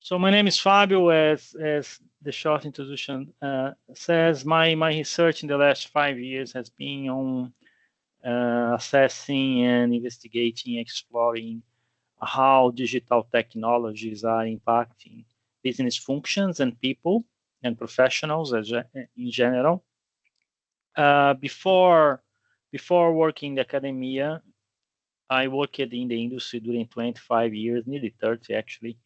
So my name is Fabio. As the short introduction says, my research in the last 5 years has been on assessing and investigating, exploring how digital technologies are impacting business functions and people and professionals in general. Before working in academia, I worked in the industry during 25 years, nearly 30 actually,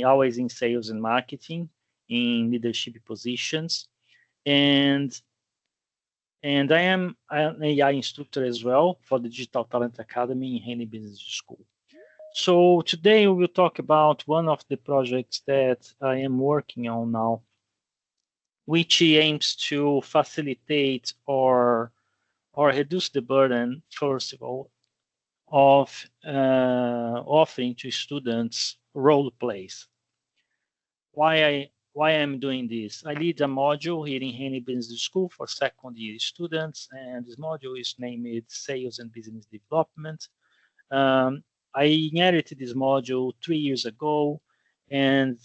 always in sales and marketing, in leadership positions, and I am an AI instructor as well for the Digital Talent Academy in Henley Business School. So today we will talk about one of the projects that I am working on now, which aims to facilitate or reduce the burden, first of all, of offering to students role plays. Why I'm doing this? I lead a module here in Henley Business School for second year students, and this module is named Sales and Business Development. I inherited this module 3 years ago, and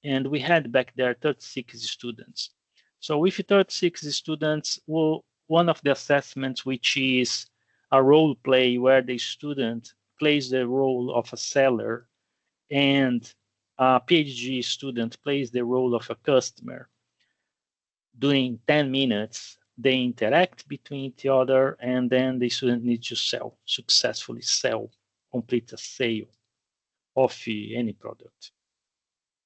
we had back there 36 students. So with 36 students, one of the assessments, which is a role play where the student plays the role of a seller and a PhD student plays the role of a customer. During 10 minutes, they interact between each other, and then the student needs to successfully complete a sale of any product,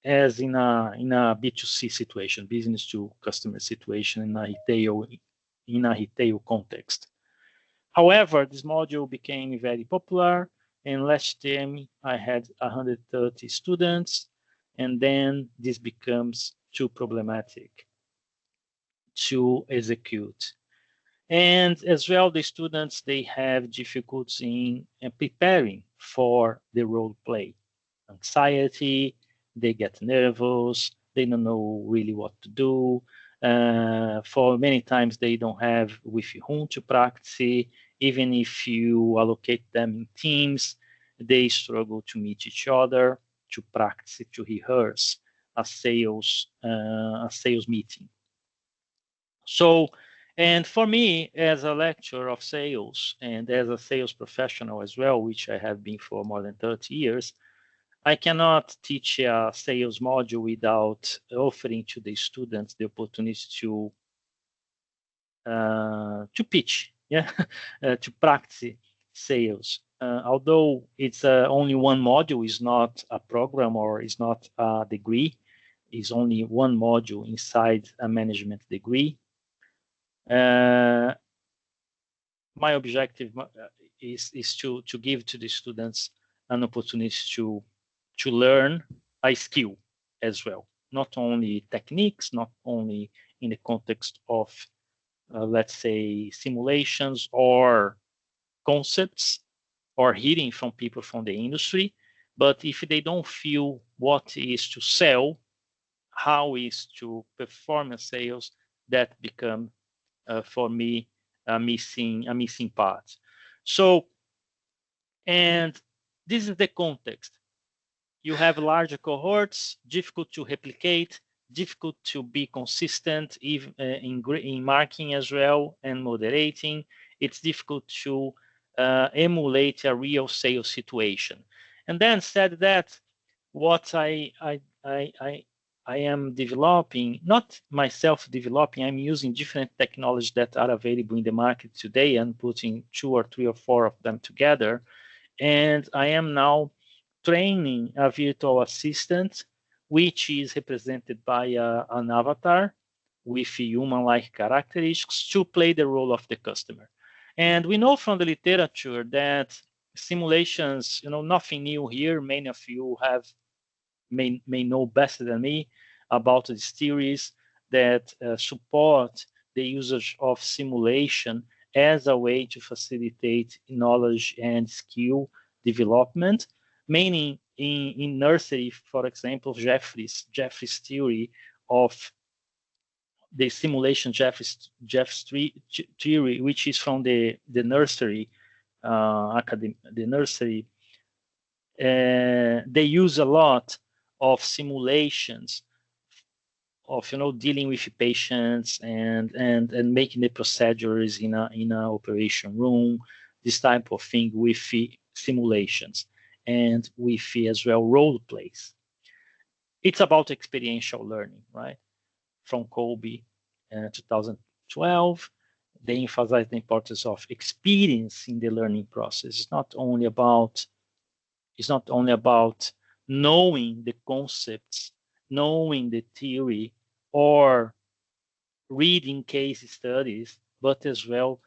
as in a B2C situation, business to customer situation in a retail context. However, this module became very popular, and last term I had 130 students, and then this becomes too problematic to execute. And as well, the students, they have difficulty in preparing for the role play. Anxiety, they get nervous, they don't know really what to do. For many times, they don't have with whom to practice. Even if you allocate them in teams, they struggle to meet each other, to practice, to rehearse a sales meeting. So, and for me, as a lecturer of sales and as a sales professional as well, which I have been for more than 30 years, I cannot teach a sales module without offering to the students the opportunity to pitch, to practice sales. Although it's only one module, is not a program or is not a degree, is only one module inside a management degree. My objective is to give to the students an opportunity to learn a skill as well, not only techniques, not only in the context of let's say simulations or concepts or hearing from people from the industry, but if they don't feel what is to sell, how is to perform a sales, that become for me a missing part. So, and this is the context. You have larger cohorts, difficult to replicate, difficult to be consistent even in marking as well and moderating. It's difficult to emulate a real sales situation. And then said that, what I am developing, not myself developing, I'm using different technologies that are available in the market today and putting 2 or 3 or 4 of them together. And I am now training a virtual assistant, which is represented by an avatar with human-like characteristics to play the role of the customer. And we know from the literature that simulations, nothing new here. Many of you may know better than me about these theories that support the usage of simulation as a way to facilitate knowledge and skill development, mainly in nursery. For example, Jeffrey's theory of the simulation, Jeffrey's theory, which is from the nursery academy, the nursery. They use a lot of simulations of dealing with patients and making the procedures in a operation room, this type of thing with simulations and with as well role plays. It's about experiential learning, right? From Colby, 2012, they emphasize the importance of experience in the learning process. It's not only about knowing the concepts, knowing the theory, or reading case studies, but as well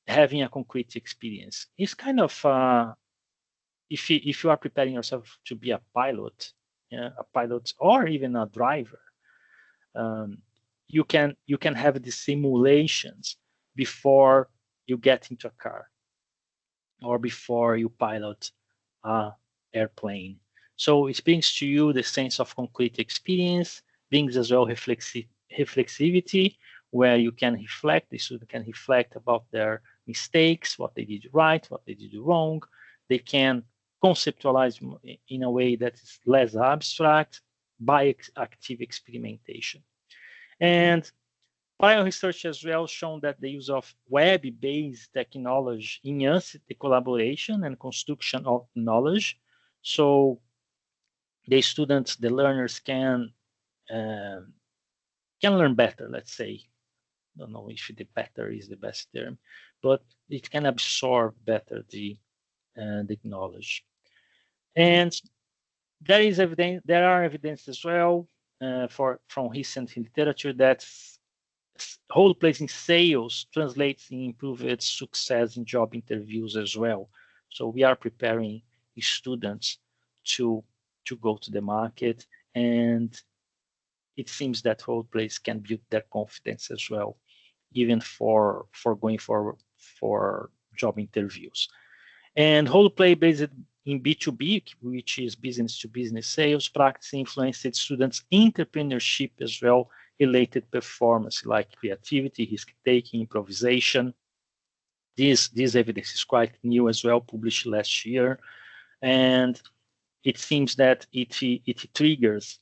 having a concrete experience. It's kind of if you are preparing yourself to be a pilot, or even a driver, you can have the simulations before you get into a car or before you pilot a airplane. So it brings to you the sense of concrete experience, brings as well reflexivity, where you can reflect, the student can reflect about their mistakes, what they did right, what they did wrong. They can conceptualize in a way that is less abstract by active experimentation. And prior research as well shown that the use of web-based technology enhances the collaboration and construction of knowledge. So the students, the learners can learn better, let's say. I don't know if the better is the best term, but it can absorb better the knowledge. And there are evidence as well from recent literature that role plays in sales translates in improved success in job interviews as well. So we are preparing students to go to the market, and it seems that role plays can build their confidence as well, even for going for job interviews. And role play based in B2B, which is business to business sales practice, influenced students' entrepreneurship as well, related performance like creativity, risk-taking, improvisation. This evidence is quite new as well, published last year, and it seems that it triggers.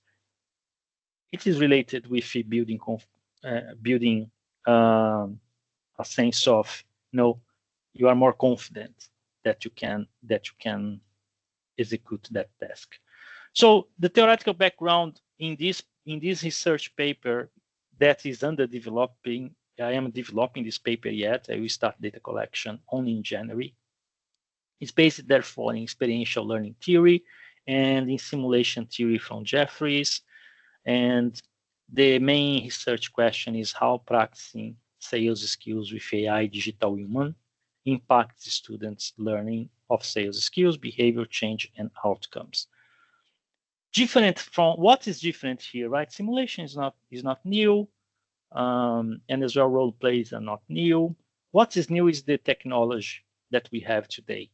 It is related with building a sense of you are more confident that you can execute that task. So the theoretical background in this research paper that is under developing, I am developing this paper yet. I will start data collection only in January. It's based therefore in experiential learning theory and in simulation theory from Jeffries. And the main research question is how practicing sales skills with AI digital human impacts students' learning of sales skills, behavior change, and outcomes. Different from what is different here, right? Simulation is not new, and as well role plays are not new. What is new is the technology that we have today.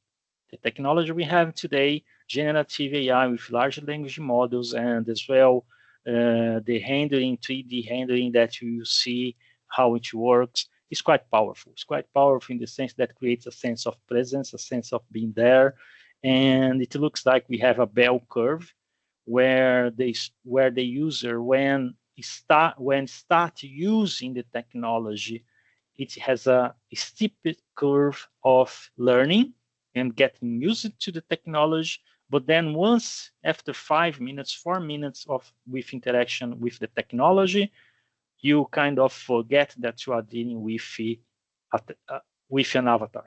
The technology we have today, generative AI with large language models, and as well the handling, 3D handling that you see how it works, is quite powerful. It's quite powerful in the sense that creates a sense of presence, a sense of being there, and it looks like we have a bell curve where the user when start using the technology, it has a steep curve of learning and getting used to the technology. But then once after 5 minutes, 4 minutes with interaction with the technology, you kind of forget that you are dealing with an avatar.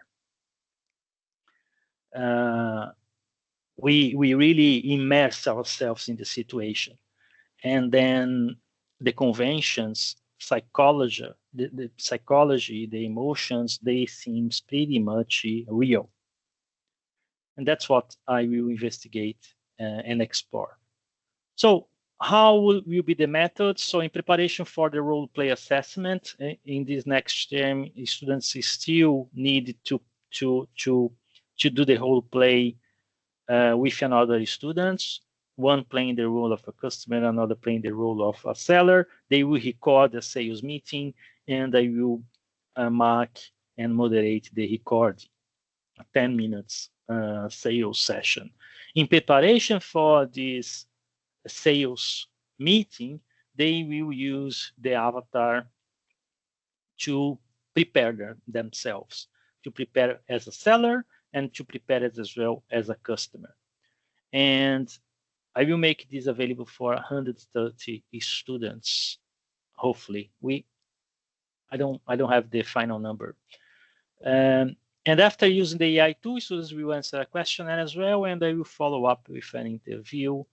We really immerse ourselves in the situation, and then the conventions, psychology, the psychology, the emotions, they seem pretty much real. And that's what I will investigate and explore. So how will be the methods? So in preparation for the role play assessment in this next term, students still need to do the role play with another students, one playing the role of a customer, another playing the role of a seller. They will record a sales meeting, and I will mark and moderate the recording, a 10 minutes sales session. In preparation for this sales meeting, they will use the avatar to prepare themselves, to prepare as a seller and to prepare it as well as a customer. And I will make this available for 130 students. Hopefully, I don't have the final number. And after using the AI tool, students will answer a questionnaire as well, and I will follow up with an interview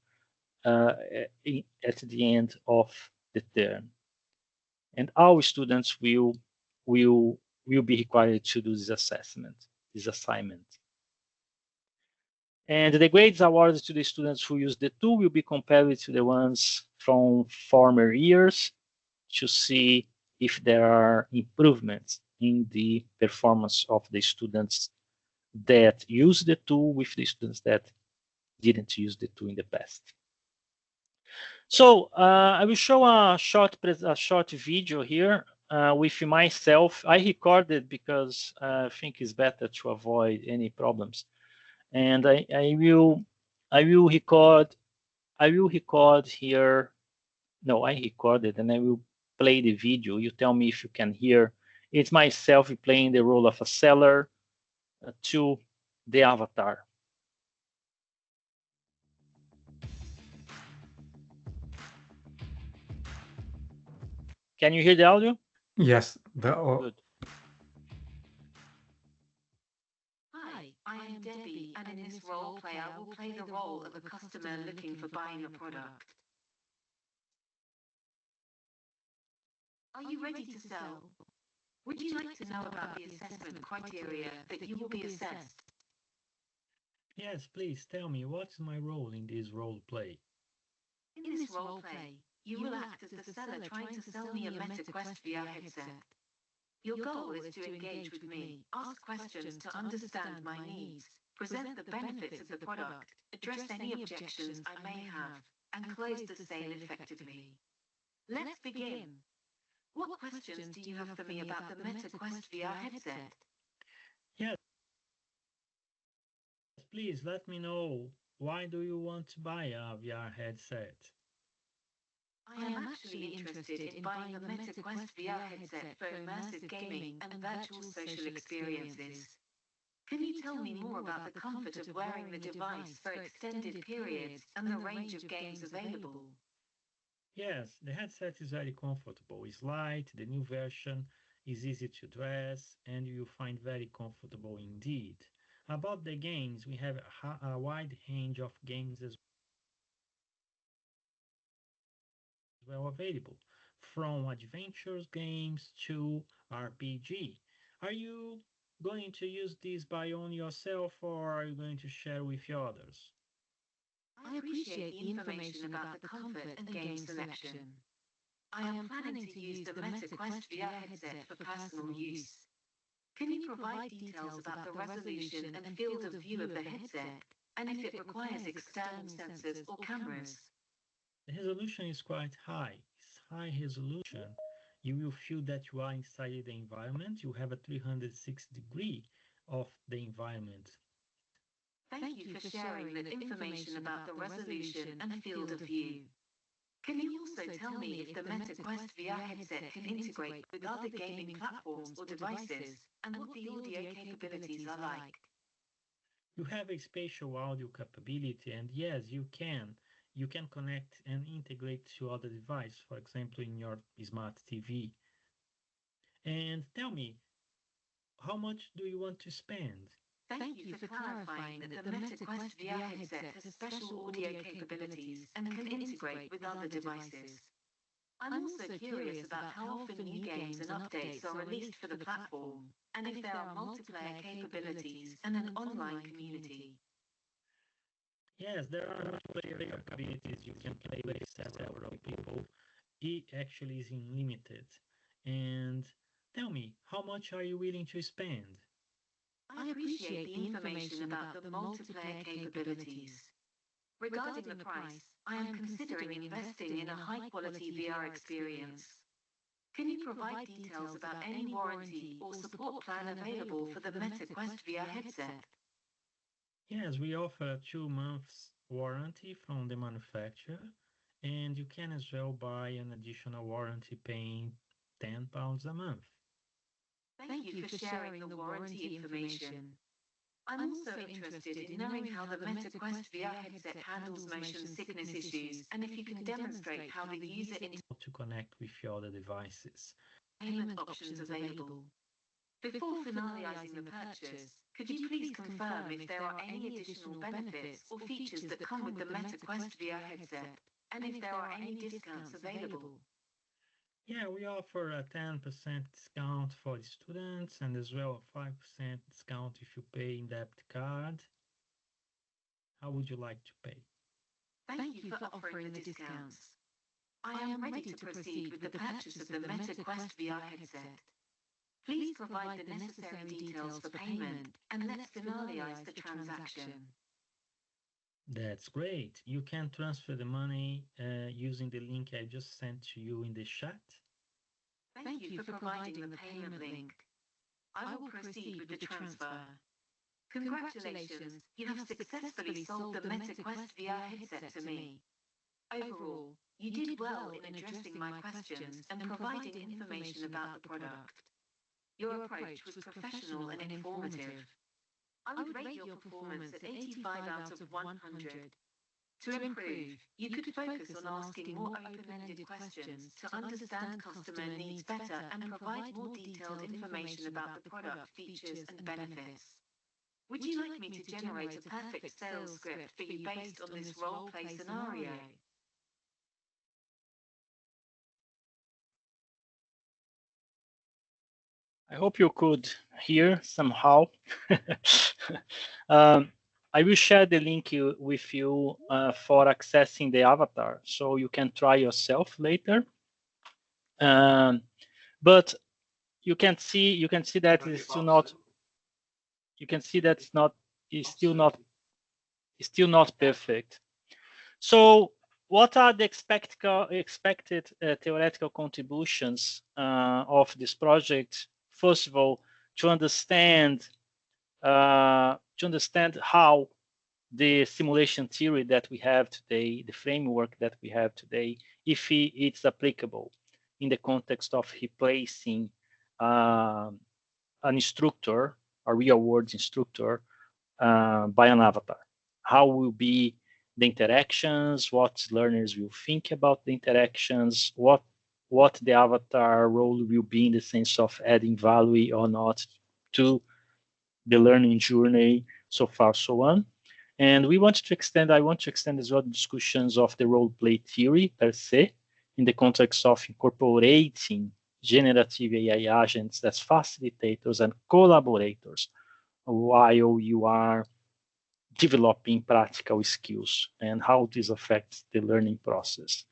at the end of the term. And all students will be required to do this assessment, this assignment. And the grades awarded to the students who use the tool will be compared to the ones from former years to see if there are improvements in the performance of the students that use the tool with the students that didn't use the tool in the past. So I will show a short video here with myself. I recorded because I think it's better to avoid any problems. And I will record here. No, I recorded and I will play the video. You tell me if you can hear. It's myself playing the role of a seller to the avatar. Can you hear the audio? Yes. Good. Hi, I am Debbie, and in this role play, I will play the role of a customer looking for buying a product. Are you ready to sell? Would you like to know about the assessment criteria that you will be assessed? Yes, please tell me, what's my role in this role play? In this role play, you will act as the seller trying to sell me a MetaQuest VR headset. Your goal is to engage with me, ask questions to understand my needs, present the benefits of the product, address any objections I may have, and close the sale effectively. Let's begin. What questions do you have for me about the MetaQuest VR headset? Yes, please let me know, why do you want to buy a VR headset? I am actually interested in buying the MetaQuest VR headset for immersive gaming and virtual social experiences. Can you tell me more about the comfort of wearing the device for extended periods and the range of games available? Yes, the headset is very comfortable. It's light, the new version is easy to dress, and you find very comfortable indeed. About the games, we have a wide range of games as well available, from adventures games to RPG. Are you going to use this by own yourself, or are you going to share with others? I appreciate the information about the comfort and game selection. I am planning to use the MetaQuest VR headset for personal use. Can you provide details about the resolution and field of view of the headset, and if it requires external sensors or cameras? The resolution is quite high. It's high resolution. You will feel that you are inside the environment. You have a 360 degree of the environment. Thank you for sharing that information about the resolution and field of view. Can you also tell me if the MetaQuest VR headset can integrate with other gaming platforms or devices, and what the audio capabilities are like? You have a spatial audio capability, and yes, you can. You can connect and integrate to other devices, for example, in your smart TV. And tell me, how much do you want to spend? Thank you for clarifying that the MetaQuest VR headset has special audio capabilities and can integrate with other devices. I'm also curious about how often new games and updates are released for the platform, and if there are multiplayer capabilities and an online community. Yes, there are multiplayer capabilities. You can play with several people. It actually is unlimited. And tell me, how much are you willing to spend? I appreciate the information about the multiplayer capabilities. Regarding the price, I am considering investing in a high-quality VR experience. Can you provide details about any warranty or support plan available for the MetaQuest VR headset? Yes, we offer a 2 months warranty from the manufacturer, and you can as well buy an additional warranty paying £10 a month. Thank you for sharing the warranty information. I'm also interested in knowing how the MetaQuest VR headset handles motion sickness issues and if you can demonstrate how the user To connect with your other devices. payment options available. Before finalizing the purchase, could you please confirm if there are any additional benefits or features that come with the MetaQuest VR headset, and if there are any discounts available? Yeah, we offer a 10% discount for the students and as well a 5% discount if you pay in debit card. How would you like to pay? Thank you for offering the discounts. I am ready to proceed with the purchase of the MetaQuest VR headset. Please provide the necessary details for payment, and let's finalize the transaction. That's great. You can transfer the money using the link I just sent to you in the chat. Thank you for providing the payment link. I will proceed with the transfer. Congratulations, you have successfully sold the MetaQuest VR headset to me. Overall, you did well in addressing my questions and providing information about the product. Your approach was professional and informative. I would rate your performance at 85 out of 100. To improve, you could focus on asking more open-ended questions to understand customer needs better and provide more detailed information about the product features and benefits. Would you like me to generate a perfect sales script for you based on this role-play scenario? I hope you could hear somehow. I will share the link with you for accessing the avatar, so you can try yourself later. But you can see that it's still not. You can see that it's still not perfect. So, what are the expected theoretical contributions of this project? First of all, to understand how the simulation theory that we have today, the framework that we have today, if it's applicable in the context of replacing an instructor, a real-world instructor, by an avatar. How will be the interactions, what learners will think about the interactions, what the avatar role will be in the sense of adding value or not to the learning journey, so far, so on. And I want to extend as well the discussions of the role play theory per se, in the context of incorporating generative AI agents as facilitators and collaborators while you are developing practical skills and how this affects the learning process.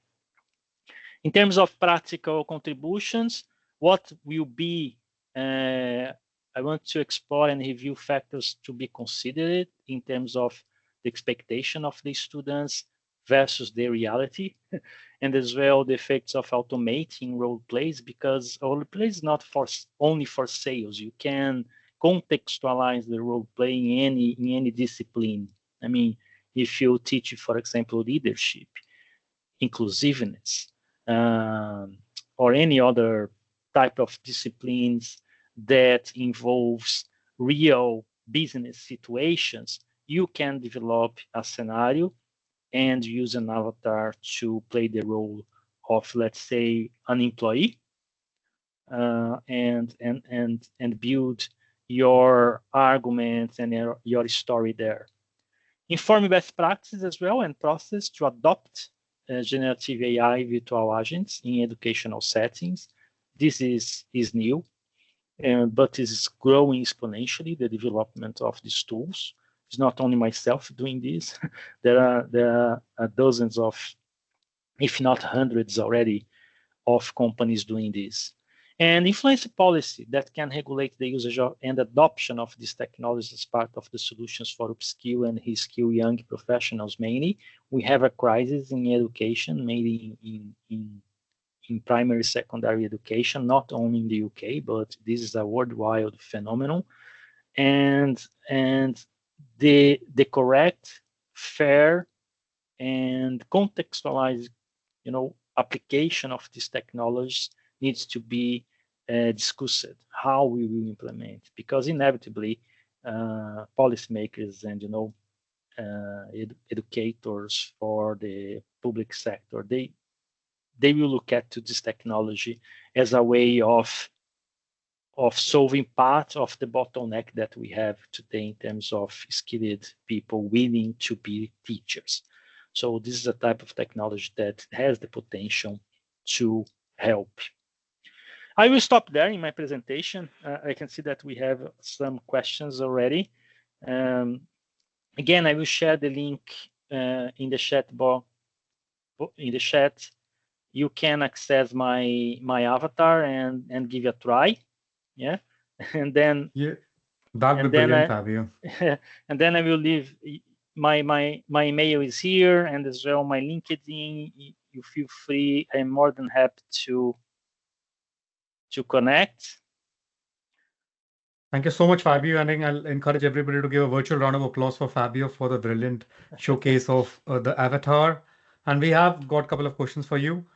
In terms of practical contributions, what will be, I want to explore and review factors to be considered in terms of the expectation of the students versus the reality, and as well the effects of automating role plays, because role play is not only for sales. You can contextualize the role play in any discipline. I mean, if you teach, for example, leadership, inclusiveness, or any other type of disciplines that involves real business situations, you can develop a scenario and use an avatar to play the role of, let's say, an employee, and build your arguments and your story there. Inform best practices as well and process to adopt generative AI virtual agents in educational settings. This is new, but is growing exponentially, the development of these tools. It's not only myself doing this. there are dozens of, if not hundreds already, of companies doing this. And influence policy that can regulate the usage and adoption of these technologies as part of the solutions for upskill and reskill young professionals mainly. We have a crisis in education, mainly in primary, secondary education, not only in the UK, but this is a worldwide phenomenon. And the correct, fair, and contextualized, application of this technology needs to be discussed, how we will implement, because inevitably policymakers and educators for the public sector, they will look at to this technology as a way of solving part of the bottleneck that we have today in terms of skilled people willing to be teachers. So this is a type of technology that has the potential to help. I will stop there in my presentation. I can see that we have some questions already. Again, I will share the link in the chat box. In the chat, you can access my avatar and give it a try. Yeah, and then that'd be brilliant, Fabio. And then I will leave my email is here, and as well my LinkedIn. You feel free. I'm more than happy to connect. Thank you so much, Fabio. And I'll encourage everybody to give a virtual round of applause for Fabio for the brilliant showcase of the avatar. And we have got a couple of questions for you.